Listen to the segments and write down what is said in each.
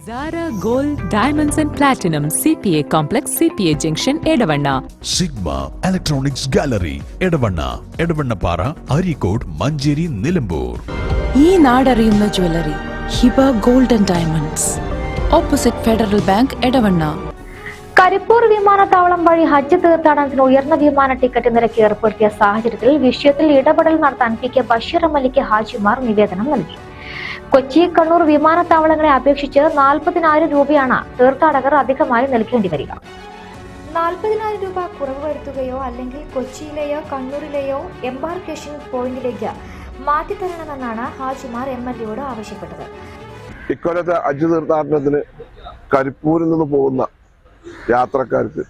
Zara Gold Diamonds and Platinum CPA Complex CPA Junction Edavanna Sigma Electronics Gallery Edavanna Para Arikode Manjeri Nilambur ഈ നാടറിയുന്ന jewellery Hiba gold and diamonds opposite Federal Bank Edavanna. Karipur വിമാനത്താവളം വഴി ഹജ്ജ് തീർത്ഥാടനത്തിന് ഉയർന്ന വിമാന ticket നിരക്ക് ഏർപ്പെടുത്തിയ സാഹചര്യത്തിൽ വിഷയത്തിൽ ഇടപെടൽ നടത്താൻ പി.കെ. ബഷീർ എം.എൽ.എക്ക് ഹാജിമാർ നിവേദനം നൽകി. കൊച്ചി, കണ്ണൂർ വിമാനത്താവളങ്ങളെ അപേക്ഷിച്ച് 40,000 രൂപയാണ് തീർത്ഥാടകർ അധികമായി നൽകേണ്ടി വരിക. 40,000 രൂപ കുറവ് വരുത്തുകയോ അല്ലെങ്കിൽ കൊച്ചിയിലെയോ കണ്ണൂരിലെയോ എംബാർക്കേഷൻ പോയിന്റിലേക്ക് മാറ്റിത്തരണമെന്നാണ് ഹാജിമാർ എം.എൽ.എയോട് ആവശ്യപ്പെട്ടത്. ഇക്കൊല്ലത്തെ ഹജ്ജ് തീർത്ഥാടനത്തിന് കരിപ്പൂരിൽ നിന്ന് പോകുന്ന യാത്രക്കാർക്ക്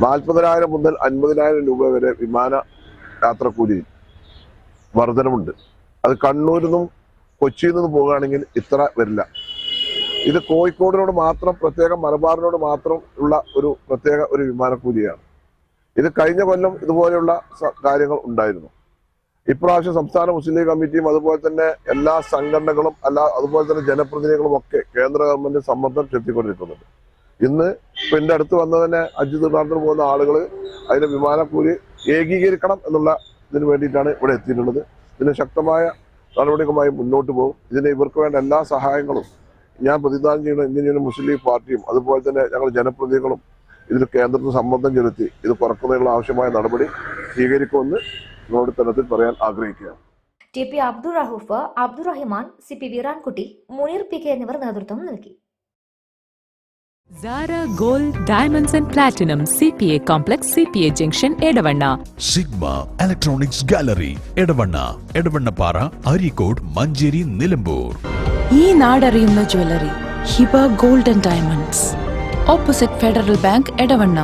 40,000 മുതൽ 50,000 രൂപ വരെ വിമാന യാത്രക്കൂലിയിൽ വർധനമുണ്ട്. അത് കണ്ണൂരിൽ നിന്നും കൊച്ചിയിൽ നിന്നും പോകുകയാണെങ്കിൽ ഇത്ര വരില്ല. ഇത് കോഴിക്കോടിനോട് മാത്രം, പ്രത്യേകം മലബാറിനോട് മാത്രം ഉള്ള ഒരു വിമാനക്കൂലിയാണ്. ഇത് കഴിഞ്ഞ കൊല്ലം ഇതുപോലെയുള്ള കാര്യങ്ങൾ ഉണ്ടായിരുന്നു. ഇപ്രാവശ്യം സംസ്ഥാന മുസ്ലിം ലീഗ് കമ്മിറ്റിയും അതുപോലെ തന്നെ എല്ലാ സംഘടനകളും അതുപോലെ തന്നെ ജനപ്രതിനിധികളും ഒക്കെ കേന്ദ്ര ഗവൺമെന്റ് സമ്മർദ്ദം ചെലുത്തിക്കൊണ്ടിരിക്കുന്നുണ്ട്. ഇന്ന് എന്റെ അടുത്ത് വന്ന തന്നെ ഹജ്ജ് തീർത്ഥാടനത്തിന് പോകുന്ന ആളുകൾ അതിന്റെ വിമാനക്കൂലി ഏകീകരിക്കണം എന്നുള്ള ഇതിന് വേണ്ടിയിട്ടാണ് ഇവിടെ എത്തിയിട്ടുള്ളത്. ഇതിന് ശക്തമായ നടപടികളുമായി മുന്നോട്ട് പോകും. ഇതിന് ഇവർക്ക് വേണ്ട എല്ലാ സഹായങ്ങളും ഞാൻ പ്രതിദാനം ചെയ്യുന്ന ഇന്ത്യൻ യൂണിയൻ മുസ്ലിം ലീഗ് പാർട്ടിയും അതുപോലെ തന്നെ ഞങ്ങൾ ജനപ്രതിനിധികളും ഇതിൽ കേന്ദ്രത്തിന് സമ്മർദ്ദം ചെലുത്തി ഇത് കുറക്കുന്നതിനുള്ള ആവശ്യമായ നടപടി സ്വീകരിക്കുമെന്ന് നിങ്ങളുടെ തലത്തിൽ പറയാൻ ആഗ്രഹിക്കുകയാണ്. TP. Abdul Rahoof, Abdurahiman, CP. Veerankutty, Muneer PK. എന്നിവർ നേതൃത്വം നൽകി. Zara Gold Diamonds and Platinum CPA Complex CPA Junction Edavanna Sigma Electronics Gallery Edavanna Para Arikode Manjeri Nilambur ഈ നാടറിയുന്ന jewellery Hiba gold and diamonds opposite Federal Bank Edavanna.